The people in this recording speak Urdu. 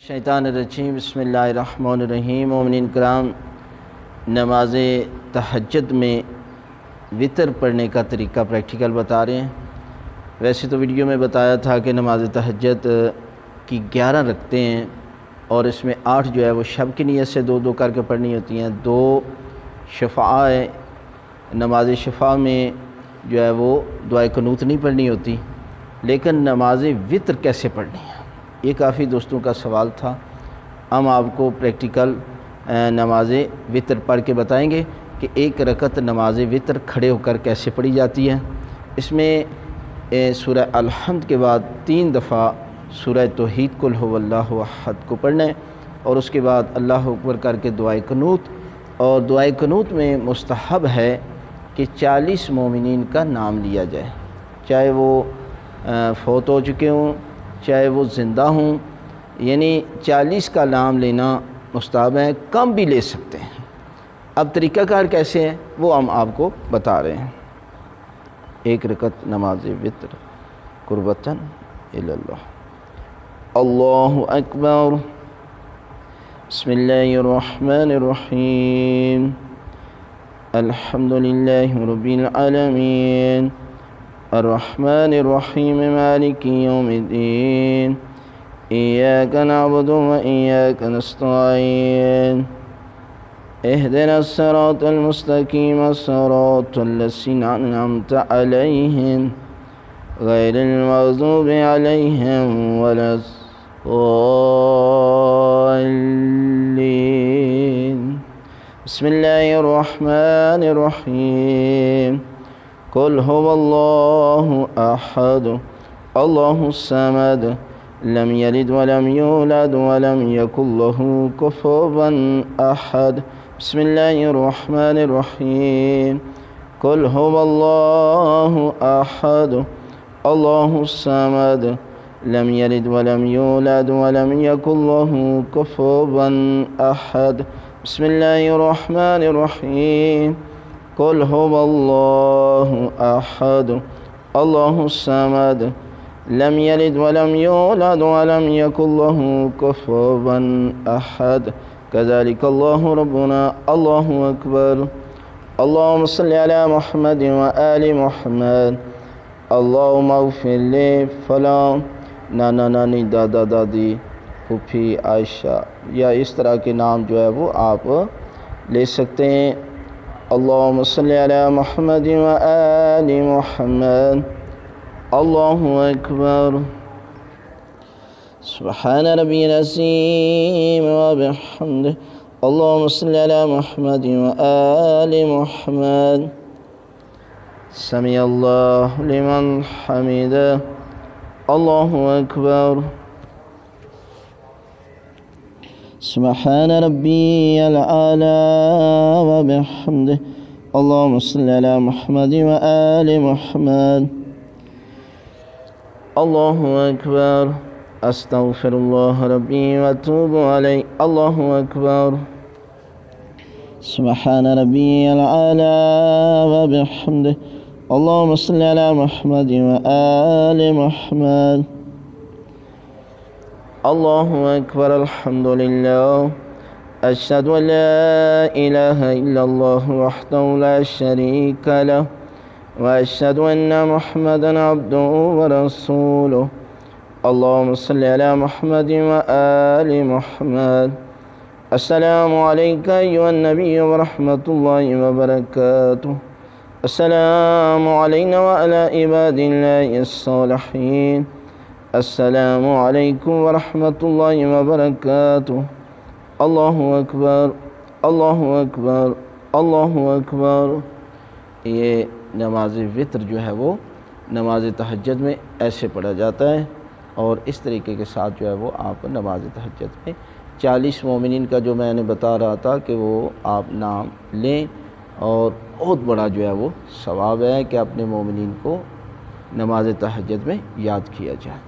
شیطان الرجیم بسم اللہ الرحمن الرحیم۔ مومنین کرام، نماز تہجد میں وطر پڑھنے کا طریقہ پریکٹیکل بتا رہے ہیں۔ ویسے تو ویڈیو میں بتایا تھا کہ نماز تہجد کی 11 رکعتیں ہیں اور اس میں 8 جو ہے وہ شب کی نیت سے دو دو کر کے پڑھنی ہوتی ہیں، 2 شفاء ہے۔ نماز شفاء میں جو ہے وہ دعائے قنوت نہیں پڑھنی ہوتی، لیکن نماز وطر کیسے پڑھنی ہے، یہ کافی دوستوں کا سوال تھا۔ ہم آپ کو پریکٹیکل نماز وطر پڑھ کے بتائیں گے کہ 1 رکعت نماز وطر کھڑے ہو کر کیسے پڑھی جاتی ہے۔ اس میں سورہ الحمد کے بعد 3 دفعہ سورہ توحید قل هو اللہ احد کو پڑھنا ہے، اور اس کے بعد اللہ اکبر کر کے دعائے قنوت، اور دعائے قنوت میں مستحب ہے کہ 40 مومنین کا نام لیا جائے، چاہے وہ فوت ہو چکے ہوں چاہے وہ زندہ ہوں، یعنی 40 کا نام لینا مستحب ہے، کم بھی لے سکتے ہیں۔ اب طریقہ کار کیسے ہے وہ ہم آپ کو بتا رہے ہیں۔ 1 رکعت نماز وطر قربتاً الی اللہ۔ اللہ اکبر، بسم اللہ الرحمن الرحیم، الحمد للہ رب العالمین، الرحمن الرحیم، مالک یوم الدین، ایاک نعبد و ایاک نستعین، اہدنا الصراط المستقیم، صراط الذین انعمت علیہم غیر المغضوب علیہم ولا الضالین۔ بسم اللہ الرحمن الرحیم، قل هو اللہ احد اللہ الصمد لم یلد ولم یولد ولم یکن له کفوا احد۔ بسم اللہ الرحمن الرحیم، قل هو اللہ احد اللہ الصمد لم یلد ولم یولد ولم یکن له کفوا احد۔ بسم اللہ الرحمن الرحیم، قل هو اللہ احد اللہ الصمد لم یلد ولم یولد ولم یکن له کفوا احد۔ کذالک اللہ ربنا۔ اللہ اکبر۔ اللہم صلی علی محمد و آل محمد۔ اللہم اغفر لی فلاں، نانا نانی، دادا دادی، پھوپھی، عائشہ، یا اس طرح کے نام جو ہے وہ آپ لے سکتے ہیں۔ اللہم صلی علی محمد و آل محمد۔ اللہ اکبر۔ سبحان ربی العظیم و بحمدہ۔ اللہم صلی علی محمد و آل محمد۔ سمع اللہ لمن حمدہ۔ اللہ اکبر۔ سبحان ربی العلی و بحمدہ۔ اللہم صلی علی محمد و آل محمد۔ اللہ اکبر۔ استغفر اللہ ربی و اتوب علیہ۔ اللہ اکبر۔ سبحان ربی العلی و بحمدہ۔ اللہم صلی علی محمد و آل محمد۔ اللہ اکبر۔ الحمدللہ، اشہد ان لا الہ الا اللہ وحدہ لا شریک لہ، واشہد ان محمدا عبدہ ورسولہ۔ اللہم صلی علی محمد و آل محمد۔ السلام علیکہ ایہا النبی ورحمۃ اللہ وبرکاتہ۔ السلام علینا وعلی عباد اللہ الصالحین۔ السلام علیکم ورحمۃ اللہ وبرکاتہ۔ اللہ اکبر، اللہ اکبر، اللہ اکبر۔ یہ نماز وطر جو ہے وہ نماز تہجد میں ایسے پڑھا جاتا ہے، اور اس طریقے کے ساتھ جو ہے وہ آپ نماز تہجد میں 40 مومنین کا جو میں نے بتا رہا تھا کہ وہ آپ نام لیں، اور بہت بڑا جو ہے وہ ثواب ہے کہ اپنے مومنین کو نماز تہجد میں یاد کیا جائے۔